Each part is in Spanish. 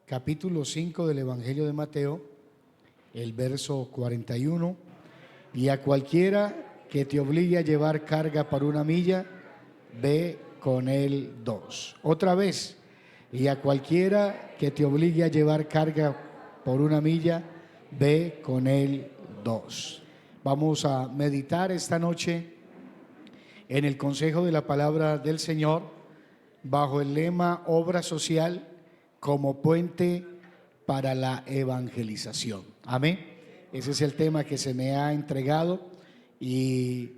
capítulo 5 del Evangelio de Mateo, el verso 41. Y a cualquiera que te obligue a llevar carga por una milla, ve con él 2. Otra vez. Y a cualquiera que te obligue a llevar carga por una milla, ve con él 2. Vamos a meditar esta noche en el consejo de la palabra del Señor bajo el lema obra social como puente para la evangelización. Amén. Ese es el tema que se me ha entregado y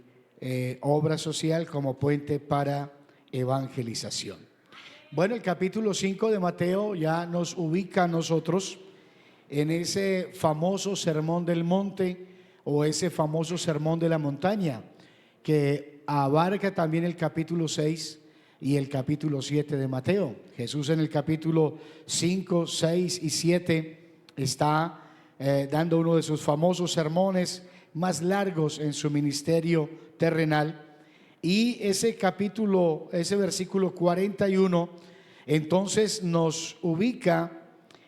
obra social como puente para evangelización. Bueno, el capítulo 5 de Mateo ya nos ubica a nosotros en ese famoso sermón del monte o ese famoso sermón de la montaña que abarca también el capítulo 6 y el capítulo 7 de Mateo. Jesús en el capítulo 5, 6 y 7 está dando uno de sus famosos sermones más largos en su ministerio terrenal. Y ese capítulo, ese versículo 41, entonces nos ubica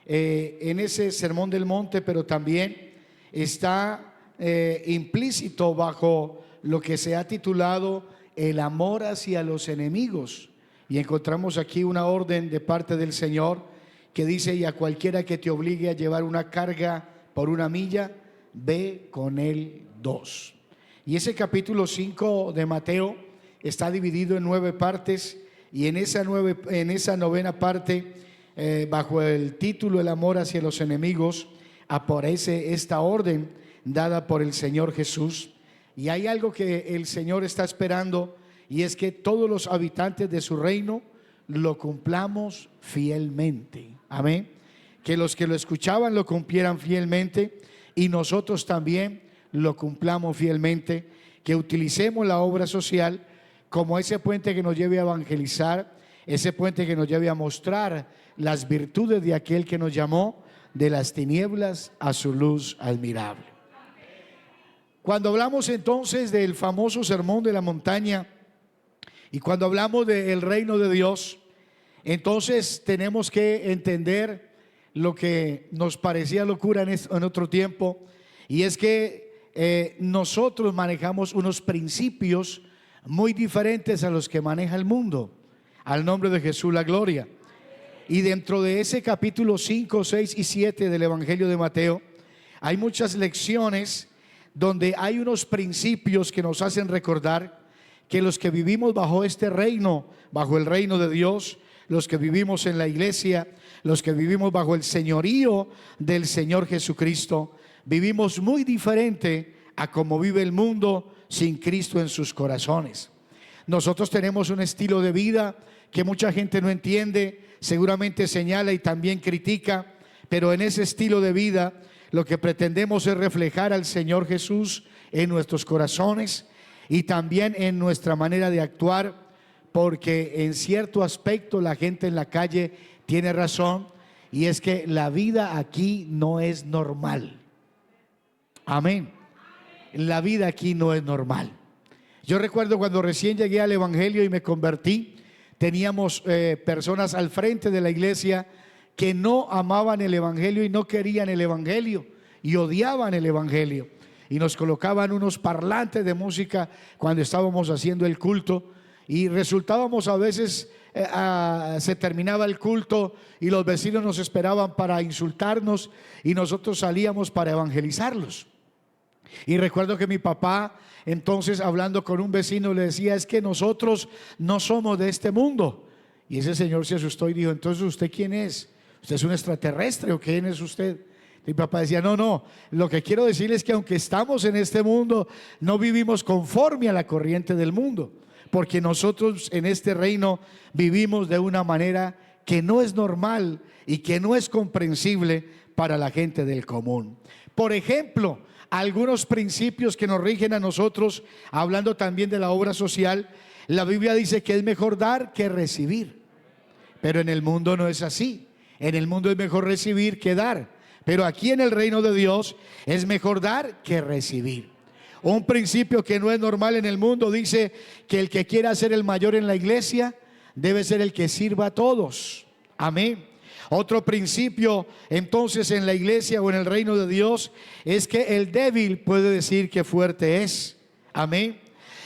en ese sermón del monte, pero también está implícito bajo lo que se ha titulado el amor hacia los enemigos. Y encontramos aquí una orden de parte del Señor que dice: y a cualquiera que te obligue a llevar una carga por una milla, ve con él 2. Y ese capítulo 5 de Mateo está dividido en 9 partes, y en esa novena parte, bajo el título el amor hacia los enemigos, aparece esta orden dada por el Señor Jesús. Y hay algo que el Señor está esperando, y es que todos los habitantes de su reino lo cumplamos fielmente. Amén. Que los que lo escuchaban lo cumplieran fielmente, y nosotros también lo cumplamos fielmente, que utilicemos la obra social como ese puente que nos lleve a evangelizar, ese puente que nos lleve a mostrar las virtudes de aquel que nos llamó de las tinieblas a su luz admirable. Cuando hablamos entonces del famoso sermón de la montaña y cuando hablamos del reino de Dios, entonces tenemos que entender lo que nos parecía locura en otro tiempo, y es que nosotros manejamos unos principios muy diferentes a los que maneja el mundo. Al nombre de Jesús la gloria. Y dentro de ese capítulo 5, 6 y 7 del Evangelio de Mateo hay muchas lecciones donde hay unos principios que nos hacen recordar que los que vivimos bajo este reino, bajo el reino de Dios, los que vivimos en la iglesia, los que vivimos bajo el señorío del Señor Jesucristo, vivimos muy diferente a como vive el mundo sin Cristo en sus corazones. Nosotros tenemos un estilo de vida que mucha gente no entiende, seguramente señala y también critica, pero en ese estilo de vida lo que pretendemos es reflejar al Señor Jesús en nuestros corazones y también en nuestra manera de actuar, porque en cierto aspecto la gente en la calle tiene razón, y es que la vida aquí no es normal. Amén. La vida aquí no es normal. Yo recuerdo cuando recién llegué al Evangelio y me convertí, teníamos personas al frente de la iglesia que no amaban el Evangelio y no querían el Evangelio y odiaban el Evangelio, y nos colocaban unos parlantes de música cuando estábamos haciendo el culto, y resultábamos a veces se terminaba el culto y los vecinos nos esperaban para insultarnos y nosotros salíamos para evangelizarlos. Y recuerdo que mi papá, entonces, hablando con un vecino, le decía: es que nosotros no somos de este mundo. Y ese señor se asustó y dijo: entonces, ¿usted quién es? ¿Usted es un extraterrestre o quién es usted? Mi papá decía: no, lo que quiero decir es que aunque estamos en este mundo, no vivimos conforme a la corriente del mundo, porque nosotros en este reino vivimos de una manera que no es normal y que no es comprensible para la gente del común. Por ejemplo, algunos principios que nos rigen a nosotros, hablando también de la obra social, la Biblia dice que es mejor dar que recibir, pero en el mundo no es así. En el mundo es mejor recibir que dar, pero aquí en el reino de Dios es mejor dar que recibir. Un principio que no es normal en el mundo dice que el que quiera ser el mayor en la iglesia debe ser el que sirva a todos. Amén. Otro principio entonces en la iglesia o en el reino de Dios es que el débil puede decir que fuerte es. Amén.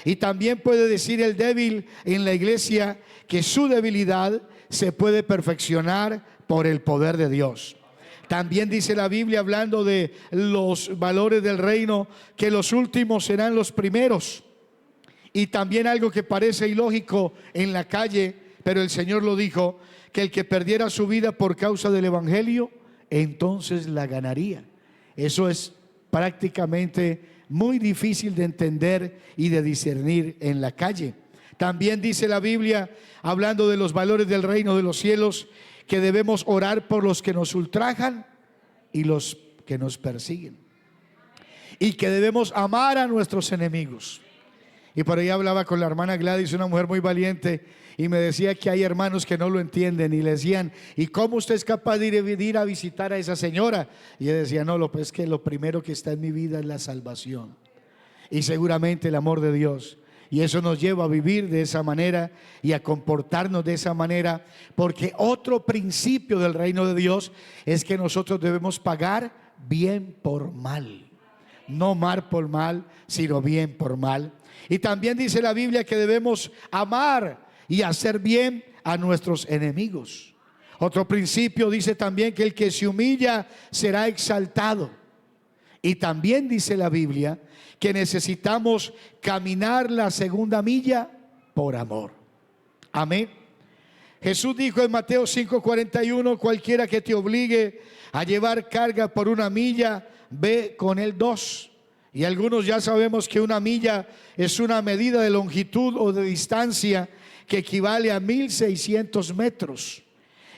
Y también puede decir el débil en la iglesia que su debilidad se puede perfeccionar por el poder de Dios. También dice la Biblia, hablando de los valores del reino, que los últimos serán los primeros. Y también algo que parece ilógico en la calle, pero el Señor lo dijo, que el que perdiera su vida por causa del evangelio, entonces la ganaría. Eso es prácticamente muy difícil de entender y de discernir en la calle. También dice la Biblia, hablando de los valores del reino de los cielos, que debemos orar por los que nos ultrajan y los que nos persiguen, y que debemos amar a nuestros enemigos. Y por ahí hablaba con la hermana Gladys, una mujer muy valiente, y me decía que hay hermanos que no lo entienden y le decían, ¿y cómo usted es capaz de ir a visitar a esa señora? Y ella decía, no, es que lo primero que está en mi vida es la salvación y seguramente el amor de Dios. Y eso nos lleva a vivir de esa manera y a comportarnos de esa manera, porque otro principio del reino de Dios es que nosotros debemos pagar bien por mal. No mal por mal, sino bien por mal. Y también dice la Biblia que debemos amar y hacer bien a nuestros enemigos. Otro principio dice también que el que se humilla será exaltado. Y también dice la Biblia que necesitamos caminar la segunda milla por amor. Amén. Jesús dijo en Mateo 5:41, cualquiera que te obligue a llevar carga por una milla, ve con él 2. Y algunos ya sabemos que una milla es una medida de longitud o de distancia que equivale a 1600 metros.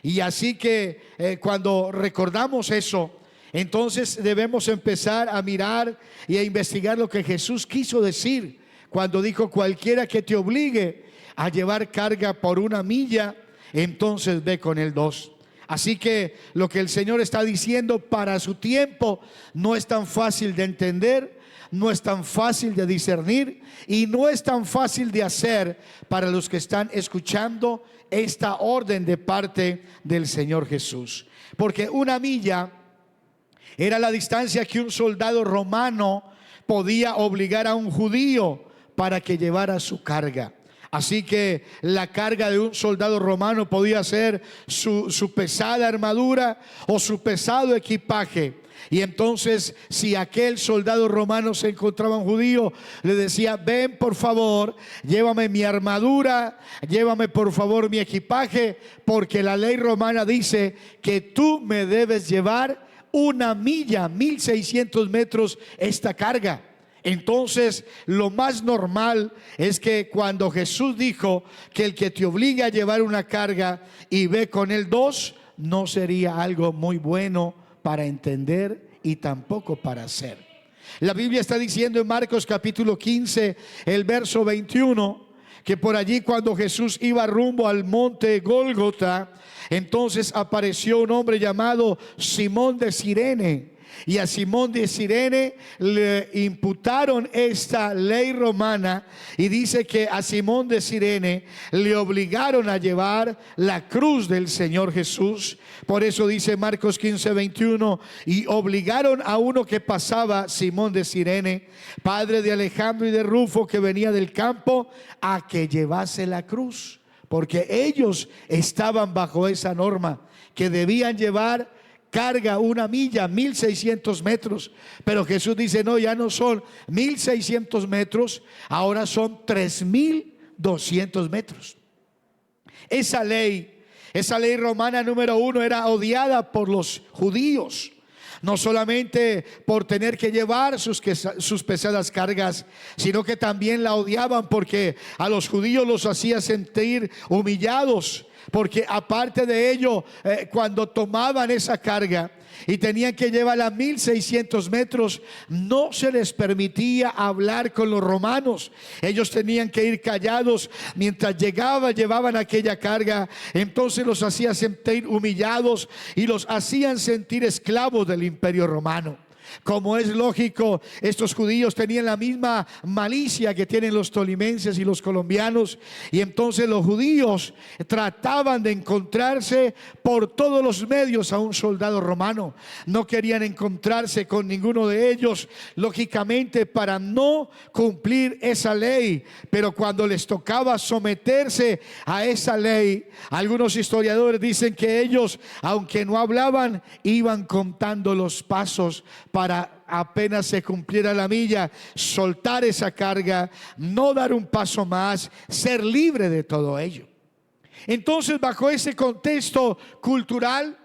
Y así que cuando recordamos eso, entonces debemos empezar a mirar y a investigar lo que Jesús quiso decir cuando dijo, cualquiera que te obligue a llevar carga por una milla, entonces ve con él 2. Así que lo que el Señor está diciendo para su tiempo no es tan fácil de entender, no es tan fácil de discernir y no es tan fácil de hacer para los que están escuchando esta orden de parte del Señor Jesús. Porque una milla era la distancia que un soldado romano podía obligar a un judío para que llevara su carga. Así que la carga de un soldado romano podía ser su pesada armadura o su pesado equipaje. Y entonces si aquel soldado romano se encontraba un judío, le decía, ven por favor, llévame mi armadura, llévame por favor mi equipaje, porque la ley romana dice que tú me debes llevar una milla, 1600 metros esta carga. Entonces lo más normal es que cuando Jesús dijo que el que te obligue a llevar una carga y ve con él 2, no sería algo muy bueno para entender y tampoco para hacer. La Biblia está diciendo en Marcos capítulo 15, el verso 21, que por allí cuando Jesús iba rumbo al monte Gólgota, entonces apareció un hombre llamado Simón de Cirene. Y a Simón de Cirene le imputaron esta ley romana, y dice que a Simón de Cirene le obligaron a llevar la cruz del Señor Jesús. Por eso dice Marcos 15:21, y obligaron a uno que pasaba, Simón de Cirene, padre de Alejandro y de Rufo, que venía del campo, a que llevase la cruz, porque ellos estaban bajo esa norma que debían llevar carga una milla, 1600 metros. Pero Jesús dice, no, ya no son 1600 metros, ahora son 3200 metros. Esa ley romana número 1 era odiada por los judíos, no solamente por tener que llevar sus pesadas cargas, sino que también la odiaban porque a los judíos los hacía sentir humillados. Porque aparte de ello, cuando tomaban esa carga y tenían que llevarla a 1600 metros, no se les permitía hablar con los romanos. Ellos tenían que ir callados mientras llevaban aquella carga. Entonces los hacía sentir humillados y los hacían sentir esclavos del imperio romano. Como es lógico, estos judíos tenían la misma malicia que tienen los tolimenses y los colombianos, y entonces los judíos trataban de encontrarse por todos los medios a un soldado romano. No querían encontrarse con ninguno de ellos, lógicamente, para no cumplir esa ley. Pero cuando les tocaba someterse a esa ley, algunos historiadores dicen que ellos, aunque no hablaban, iban contando los pasos para apenas se cumpliera la milla, soltar esa carga, no dar un paso más, ser libre de todo ello. Entonces, bajo ese contexto cultural,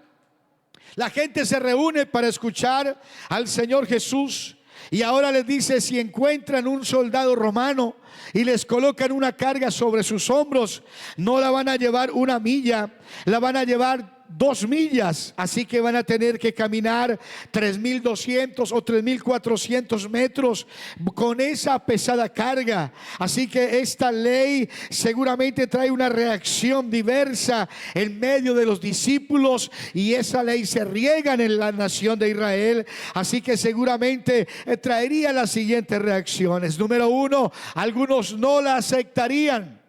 la gente se reúne para escuchar al Señor Jesús. Y ahora les dice: si encuentran un soldado romano y les colocan una carga sobre sus hombros, no la van a llevar una milla, la van a llevar 2 millas, así que van a tener que caminar 3.200 o 3.400 metros con esa pesada carga. Así que esta ley seguramente trae una reacción diversa en medio de los discípulos, y esa ley se riega en la nación de Israel. Así que seguramente traería las siguientes reacciones. Número 1, algunos no la aceptarían,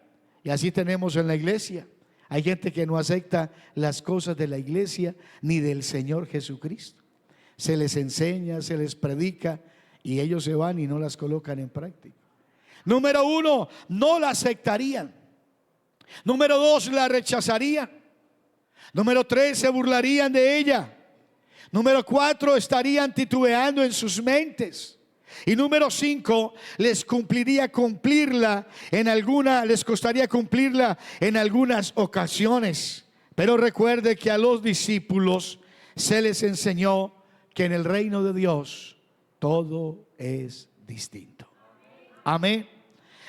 y así tenemos en la iglesia. Hay gente que no acepta las cosas de la iglesia ni del Señor Jesucristo. Se les enseña, se les predica, y ellos se van y no las colocan en práctica. Número 1, no la aceptarían. Número 2, la rechazarían. Número 3, se burlarían de ella. Número 4, estarían titubeando en sus mentes. Y número 5, les costaría cumplirla en algunas ocasiones. Pero recuerde que a los discípulos se les enseñó que en el reino de Dios todo es distinto. Amén.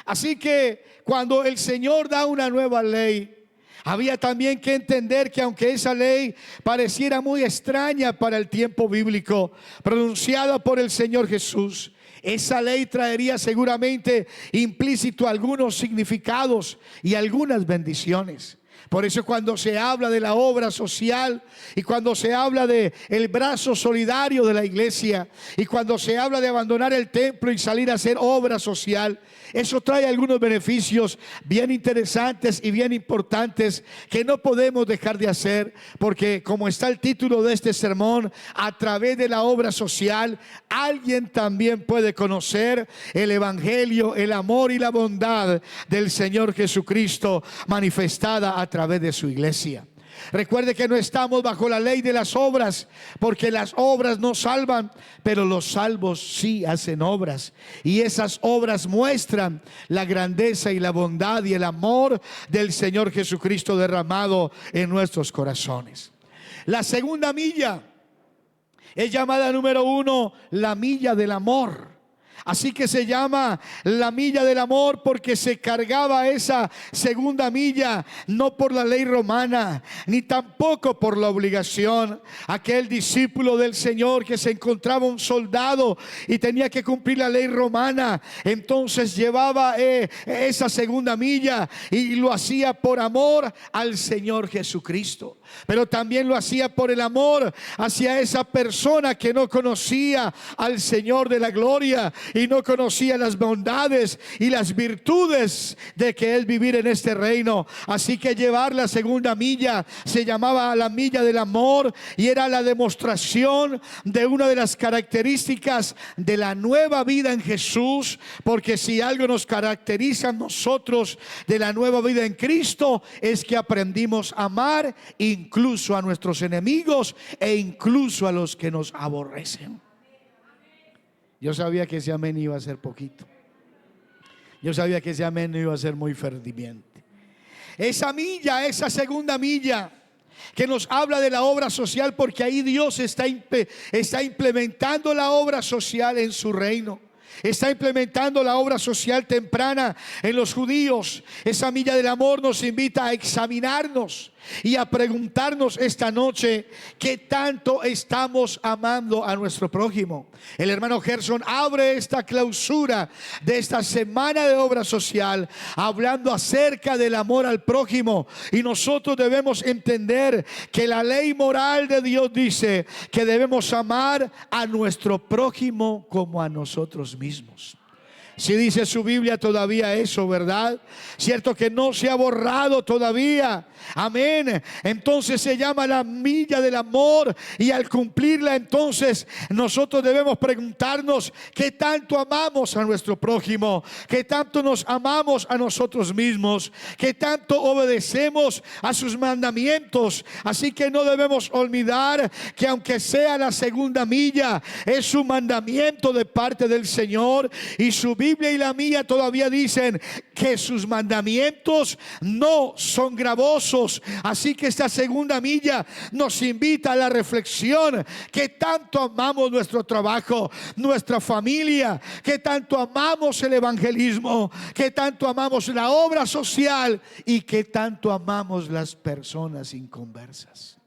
Así que cuando el Señor da una nueva ley, había también que entender que aunque esa ley pareciera muy extraña para el tiempo bíblico, pronunciada por el Señor Jesús, esa ley traería seguramente implícito algunos significados y algunas bendiciones. Por eso cuando se habla de la obra social, y cuando se habla de el brazo solidario de la iglesia, y cuando se habla de abandonar el templo y salir a hacer obra social, eso trae algunos beneficios bien interesantes y bien importantes que no podemos dejar de hacer, porque como está el título de este sermón, a través de la obra social alguien también puede conocer el evangelio, el amor y la bondad del Señor Jesucristo manifestada a través de su iglesia. Recuerde que no estamos bajo la ley de las obras, porque las obras no salvan, pero los salvos sí hacen obras, y esas obras muestran la grandeza y la bondad y el amor del Señor Jesucristo derramado en nuestros corazones. La segunda milla es llamada, número 1, la milla del amor. Así que se llama la milla del amor porque se cargaba esa segunda milla no por la ley romana, ni tampoco por la obligación. Aquel discípulo del Señor que se encontraba un soldado y tenía que cumplir la ley romana, entonces llevaba esa segunda milla y lo hacía por amor al Señor Jesucristo. Pero también lo hacía por el amor hacia esa persona que no conocía al Señor de la gloria y no conocía las bondades y las virtudes de que es vivir en este reino. Así que llevar la segunda milla se llamaba la milla del amor, y era la demostración de una de las características de la nueva vida en Jesús. Porque si algo nos caracteriza a nosotros de la nueva vida en Cristo, es que aprendimos a amar incluso a nuestros enemigos e incluso a los que nos aborrecen. Yo sabía que ese amén iba a ser poquito. Yo sabía que ese amén no iba a ser muy ferviente. Esa milla, esa segunda milla que nos habla de la obra social, porque ahí Dios está implementando la obra social en su reino. Está implementando la obra social temprana en los judíos. Esa milla del amor nos invita a examinarnos, y a preguntarnos esta noche qué tanto estamos amando a nuestro prójimo. El hermano Gerson abre esta clausura de esta semana de obra social hablando acerca del amor al prójimo, y nosotros debemos entender que la ley moral de Dios dice que debemos amar a nuestro prójimo como a nosotros mismos. Si dice su Biblia todavía eso, ¿verdad? Cierto que no se ha borrado todavía. Amén. Entonces se llama la milla del amor, y al cumplirla entonces nosotros debemos preguntarnos qué tanto amamos a nuestro prójimo, qué tanto nos amamos a nosotros mismos, qué tanto obedecemos a sus mandamientos. Así que no debemos olvidar que aunque sea la segunda milla, es un mandamiento de parte del Señor, y su Biblia y la mía todavía dicen que sus mandamientos no son gravosos. Así que esta segunda milla nos invita a la reflexión: ¿qué tanto amamos nuestro trabajo, nuestra familia? ¿Qué tanto amamos el evangelismo? ¿Qué tanto amamos la obra social? ¿Y qué tanto amamos las personas inconversas?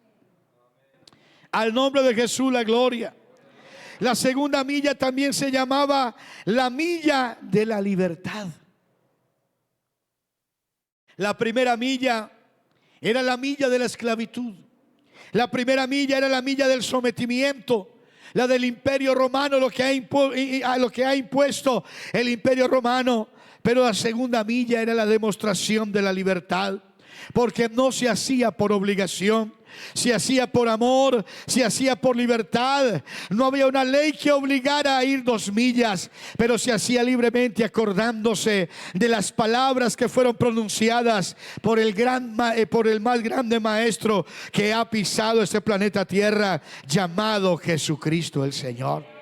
Al nombre de Jesús la gloria. La segunda milla también se llamaba la milla de la libertad. La primera milla era la milla de la esclavitud. La primera milla era la milla del sometimiento, la del imperio romano, lo que ha impuesto el imperio romano. Pero la segunda milla era la demostración de la libertad, porque no se hacía por obligación, se hacía por amor, se hacía por libertad. No había una ley que obligara a ir 2 millas, pero se hacía libremente, acordándose de las palabras que fueron pronunciadas por el más grande maestro que ha pisado este planeta Tierra, llamado Jesucristo el Señor.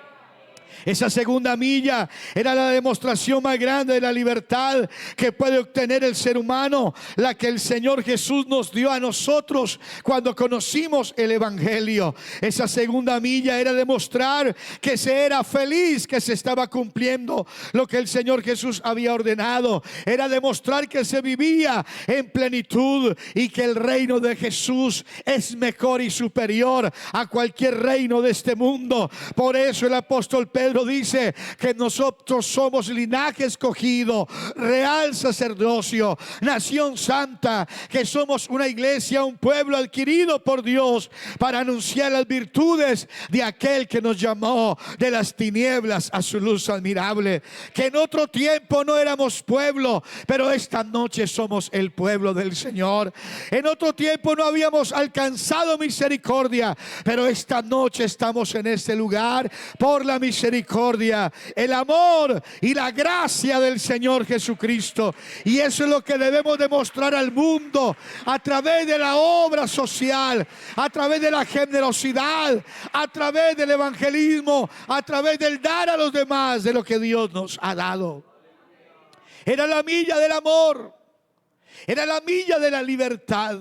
Esa segunda milla era la demostración más grande de la libertad que puede obtener el ser humano, la que el Señor Jesús nos dio a nosotros cuando conocimos el evangelio. Esa segunda milla era demostrar que se era feliz, que se estaba cumpliendo lo que el Señor Jesús había ordenado. Era demostrar que se vivía en plenitud y que el reino de Jesús es mejor y superior a cualquier reino de este mundo. Por eso el apóstol Pedro dice que nosotros somos linaje escogido, real sacerdocio, nación santa, que somos una iglesia, un pueblo adquirido por Dios para anunciar las virtudes de aquel que nos llamó de las tinieblas a su luz admirable. Que en otro tiempo no éramos pueblo, pero esta noche somos el pueblo del Señor. En otro tiempo no habíamos alcanzado misericordia, pero esta noche estamos en este lugar por la misericordia, el amor y la gracia del Señor Jesucristo. Y eso es lo que debemos demostrar al mundo a través de la obra social, a través de la generosidad, a través del evangelismo, a través del dar a los demás de lo que Dios nos ha dado. Era la milla del amor, era la milla de la libertad.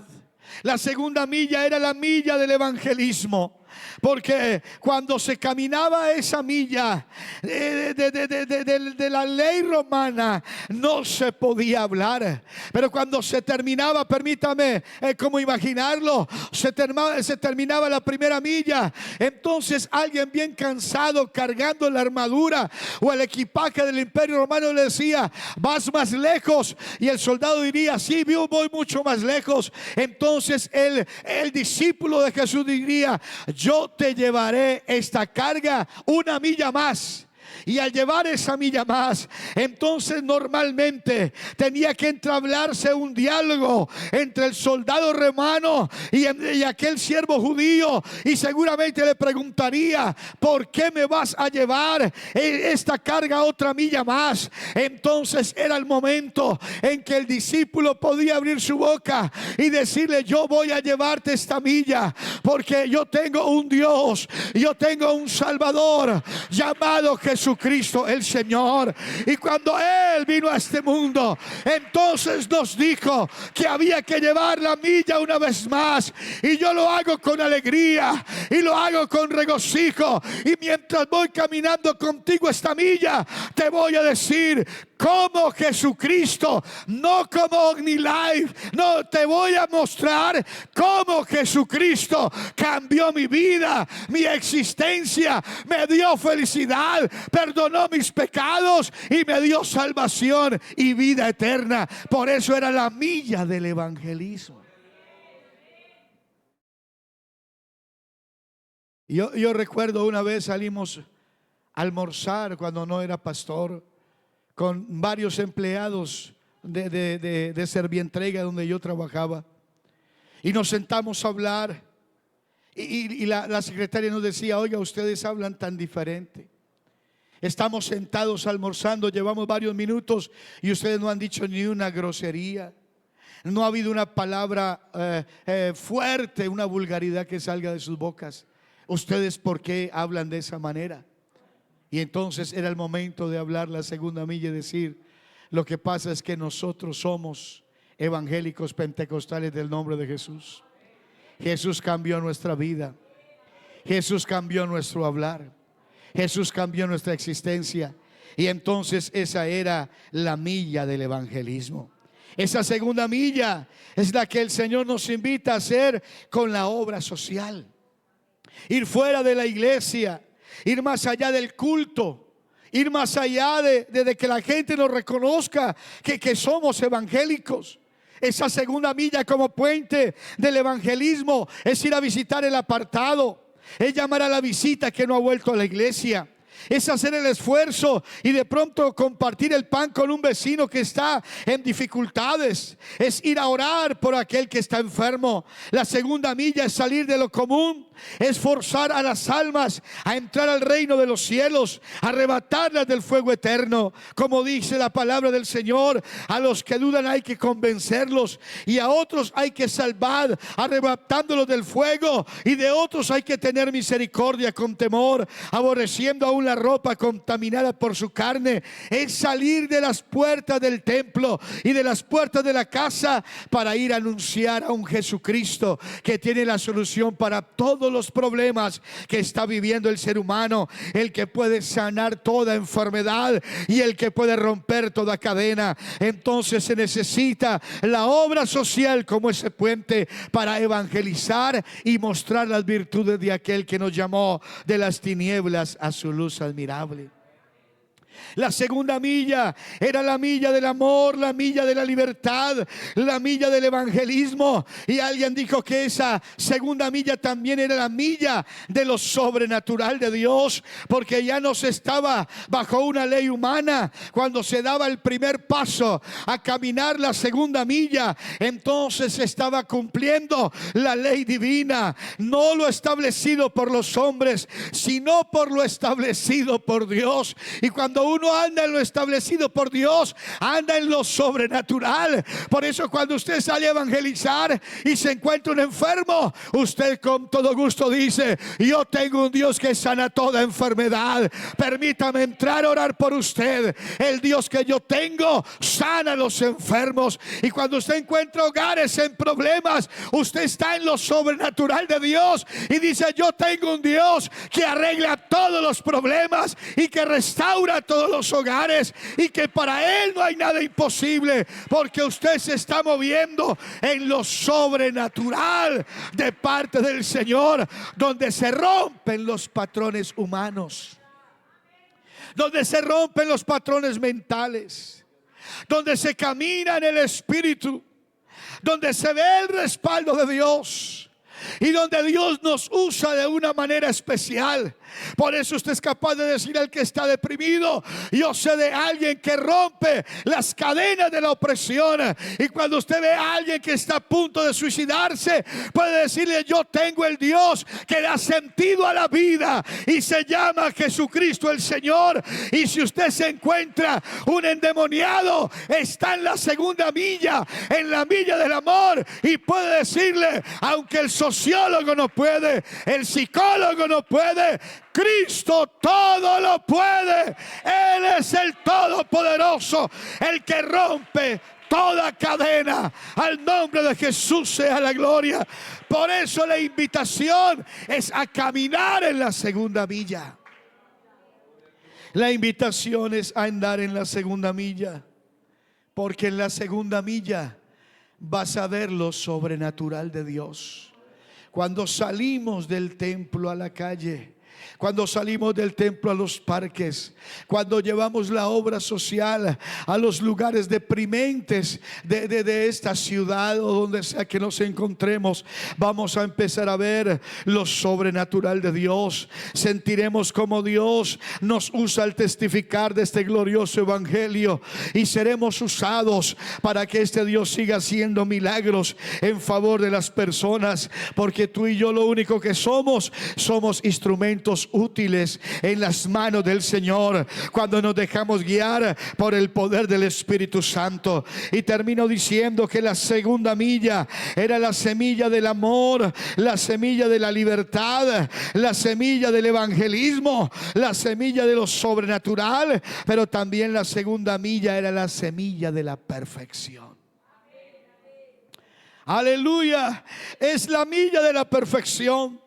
La segunda milla era la milla del evangelismo. Porque cuando se caminaba esa milla de la ley romana, no se podía hablar. Pero cuando se terminaba, permítame como imaginarlo, se terminaba la primera milla, entonces alguien bien cansado, cargando la armadura o el equipaje del imperio romano, le decía: vas más lejos. Y el soldado diría: sí, voy mucho más lejos. Entonces el discípulo de Jesús diría: yo te llevaré esta carga 1 milla más. Y al llevar esa milla más, entonces normalmente tenía que entablarse un diálogo entre el soldado romano y aquel siervo judío, y seguramente le preguntaría: ¿por qué me vas a llevar esta carga 1 milla más? Entonces era el momento en que el discípulo podía abrir su boca y decirle: yo voy a llevarte esta milla, porque yo tengo un Dios, yo tengo un Salvador llamado Jesús Jesucristo el Señor. Y cuando Él vino a este mundo, entonces nos dijo que había que llevar la milla una vez más. Y yo lo hago con alegría y lo hago con regocijo. Y mientras voy caminando contigo esta milla, te voy a decir como Jesucristo, no como OmniLife, no, te voy a mostrar cómo Jesucristo cambió mi vida, mi existencia, me dio felicidad, perdonó mis pecados y me dio salvación y vida eterna. Por eso era la milla del evangelismo. Yo recuerdo una vez salimos a almorzar cuando no era pastor con varios empleados de Servientrega donde yo trabajaba, y nos sentamos a hablar y la secretaria nos decía: oiga, ustedes hablan tan diferente. Estamos sentados almorzando, llevamos varios minutos y ustedes no han dicho ni una grosería. No ha habido una palabra fuerte, una vulgaridad que salga de sus bocas. ¿Ustedes por qué hablan de esa manera? Y entonces era el momento de hablar la segunda milla y decir: lo que pasa es que nosotros somos evangélicos pentecostales del nombre de Jesús. Jesús cambió nuestra vida. Jesús cambió nuestro hablar. Jesús cambió nuestra existencia. Y entonces esa era la milla del evangelismo. Esa segunda milla es la que el Señor nos invita a hacer con la obra social. Ir fuera de la iglesia, ir más allá del culto, ir más allá de que la gente nos reconozca que somos evangélicos. Esa segunda milla como puente del evangelismo es ir a visitar el apartado, es llamar a la visita que no ha vuelto a la iglesia, es hacer el esfuerzo y de pronto compartir el pan con un vecino que está en dificultades, es ir a orar por aquel que está enfermo. La segunda milla es salir de lo común, es forzar a las almas a entrar al reino de los cielos, arrebatarlas del fuego eterno. Como dice la palabra del Señor, a los que dudan hay que convencerlos, y a otros hay que salvar arrebatándolos del fuego, y de otros hay que tener misericordia con temor, aborreciendo aún la ropa contaminada por su carne. Es salir de las puertas del templo y de las puertas de la casa para ir a anunciar a un Jesucristo que tiene la solución para todos los problemas que está viviendo el ser humano, el que puede sanar toda enfermedad y el que puede romper toda cadena. Entonces se necesita la obra social como ese puente para evangelizar y mostrar las virtudes de aquel que nos llamó de las tinieblas a su luz admirable. La segunda milla era la milla del amor, la milla de la libertad, la milla del evangelismo. Y alguien dijo que esa segunda milla también era la milla de lo sobrenatural de Dios, porque ya no se estaba bajo una ley humana. Cuando se daba el primer paso a caminar la segunda milla, entonces se estaba cumpliendo la ley divina, no lo establecido por los hombres, sino por lo establecido por Dios. Y cuando uno anda en lo establecido por Dios, anda en lo sobrenatural. Por eso cuando usted sale a evangelizar y se encuentra un enfermo, usted con todo gusto dice: yo tengo un Dios que sana toda enfermedad, permítame entrar a orar por usted. El Dios que yo tengo sana a los enfermos. Y cuando usted encuentra hogares en problemas, usted está en lo sobrenatural de Dios y dice: yo tengo un Dios que arregla todos los problemas y que restaura todos los hogares, y que para Él no hay nada imposible, porque usted se está moviendo en lo sobrenatural de parte del Señor, donde se rompen los patrones humanos, donde se rompen los patrones mentales, donde se camina en el Espíritu, donde se ve el respaldo de Dios y donde Dios nos usa de una manera especial. Por eso usted es capaz de decir al que está deprimido: yo sé de alguien que rompe las cadenas de la opresión. Y cuando usted ve a alguien que está a punto de suicidarse, puede decirle: yo tengo el Dios que da sentido a la vida y se llama Jesucristo el Señor. Y si usted se encuentra un endemoniado, está en la segunda milla, en la milla del amor, y puede decirle: aunque el sociólogo no puede, el psicólogo no puede, Cristo todo lo puede. Él es el Todopoderoso, el que rompe toda cadena. Al nombre de Jesús sea la gloria. Por eso la invitación es a caminar en la segunda milla. La invitación es a andar en la segunda milla, porque en la segunda milla vas a ver lo sobrenatural de Dios. Cuando salimos del templo a la calle, cuando salimos del templo a los parques, cuando llevamos la obra social a los lugares deprimentes de esta ciudad o donde sea que nos encontremos, vamos a empezar a ver lo sobrenatural de Dios. Sentiremos como Dios nos usa al testificar de este glorioso evangelio, y seremos usados para que este Dios siga haciendo milagros en favor de las personas, porque tú y yo lo único que somos instrumentos útiles en las manos del Señor cuando nos dejamos guiar por el poder del Espíritu Santo. Y termino diciendo que la segunda milla era la semilla del amor, la semilla de la libertad, la semilla del evangelismo, la semilla de lo sobrenatural, pero también la segunda milla era la semilla de la perfección. Aleluya. Es la milla de la perfección.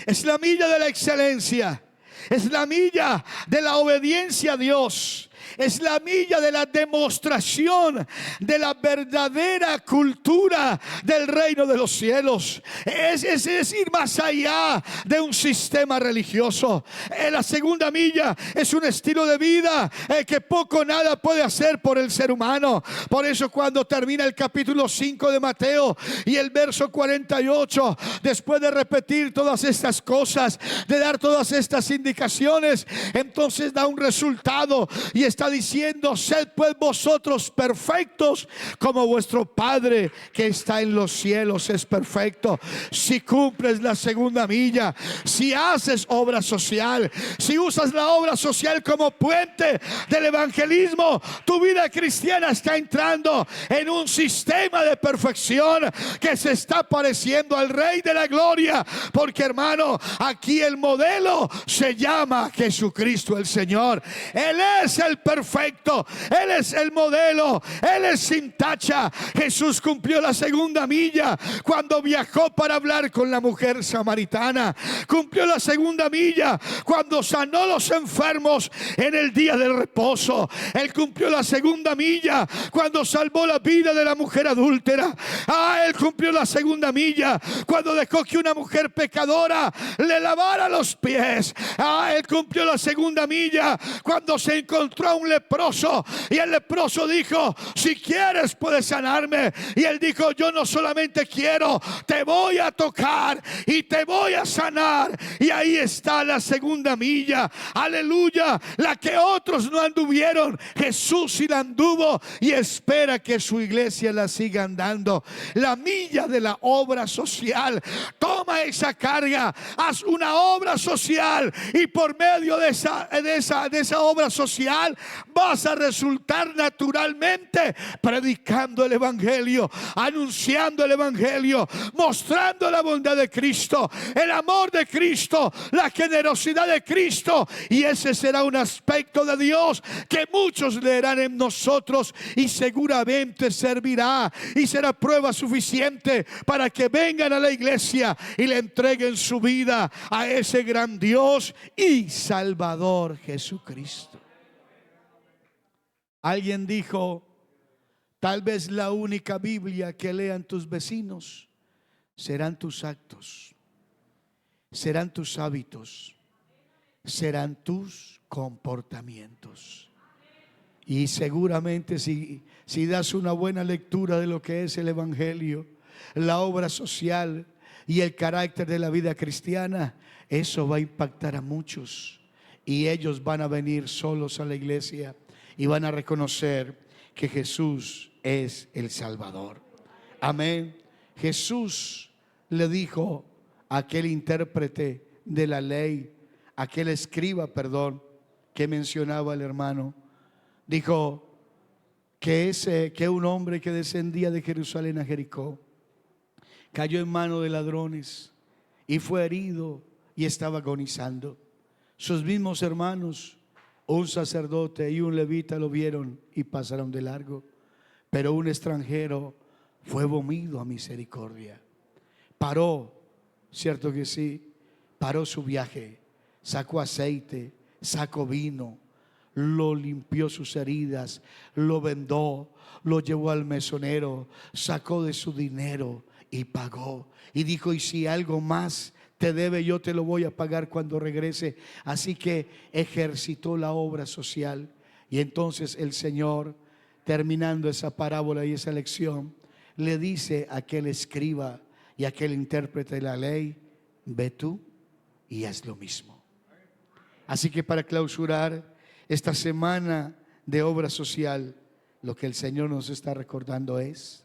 Es la milla de la excelencia. Es la milla de la obediencia a Dios. Es la milla de la demostración de la verdadera cultura del reino de los cielos. Es ir más allá de un sistema religioso. La segunda milla es un estilo de vida que poco o nada puede hacer por el ser humano. Por eso cuando termina el capítulo 5 de Mateo y el verso 48, después de repetir todas estas cosas, de dar todas estas indicaciones, entonces da un resultado y está diciendo: sed pues vosotros perfectos como vuestro Padre que está en los cielos es perfecto. Si cumples la segunda milla, si haces obra social, si usas la obra social como puente del evangelismo, tu vida cristiana está entrando en un sistema de perfección que se está pareciendo al Rey de la Gloria, porque hermano, aquí el modelo se llama Jesucristo el Señor. Él es el perfecto, Él es el modelo, Él es sin tacha. Jesús cumplió la segunda milla cuando viajó para hablar con la mujer samaritana. Cumplió la segunda milla cuando sanó a los enfermos en el día del reposo. Él cumplió la segunda milla cuando salvó la vida de la mujer adúltera. Él cumplió la segunda milla cuando dejó que una mujer pecadora le lavara los pies. Él cumplió la segunda milla cuando se encontró a un leproso y el leproso dijo: si quieres puedes sanarme. Y él dijo: yo no solamente quiero, te voy a tocar y te voy a sanar. Y ahí está la segunda milla, aleluya, la que otros no anduvieron. Jesús sí la anduvo y espera que su iglesia la siga andando. La milla de la obra social. Toma esa carga, haz una obra social y por medio de esa obra social vas a resultar naturalmente predicando el evangelio, anunciando el evangelio, mostrando la bondad de Cristo, el amor de Cristo, la generosidad de Cristo. Y ese será un aspecto de Dios que muchos leerán en nosotros y seguramente servirá y será prueba suficiente para que vengan a la iglesia y le entreguen su vida a ese gran Dios y Salvador Jesucristo. Alguien dijo: tal vez la única Biblia que lean tus vecinos serán tus actos, serán tus hábitos, serán tus comportamientos. Y seguramente si das una buena lectura de lo que es el evangelio, la obra social y el carácter de la vida cristiana, eso va a impactar a muchos y ellos van a venir solos a la iglesia y van a reconocer que Jesús es el Salvador. Amén. Jesús le dijo a aquel intérprete de la ley, aquel escriba, que mencionaba el hermano, dijo que un hombre que descendía de Jerusalén a Jericó cayó en manos de ladrones y fue herido y estaba agonizando. Sus mismos hermanos, un sacerdote y un levita, lo vieron y pasaron de largo. Pero un extranjero fue movido a misericordia. Paró, cierto que sí, paró su viaje, sacó aceite, sacó vino, lo limpió sus heridas, lo vendó, lo llevó al mesonero, sacó de su dinero y pagó. Y dijo: y si algo más te debe, yo te lo voy a pagar cuando regrese. Así que ejercitó la obra social. Y entonces el Señor, terminando esa parábola y esa lección, le dice a aquel escriba y a aquel intérprete de la ley: ve tú y haz lo mismo. Así que para clausurar esta semana de obra social, lo que el Señor nos está recordando es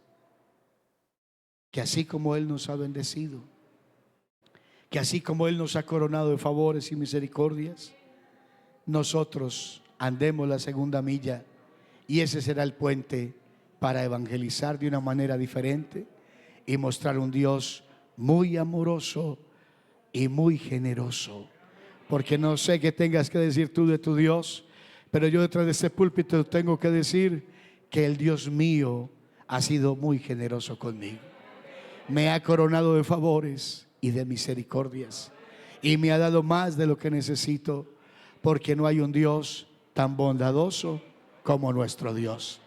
que así como Él nos ha bendecido, que así como Él nos ha coronado de favores y misericordias, nosotros andemos la segunda milla, y ese será el puente para evangelizar de una manera diferente y mostrar un Dios muy amoroso y muy generoso. Porque no sé qué tengas que decir tú de tu Dios, pero yo detrás de este púlpito tengo que decir que el Dios mío ha sido muy generoso conmigo. Me ha coronado de favores y de misericordias, y me ha dado más de lo que necesito, porque no hay un Dios tan bondadoso como nuestro Dios.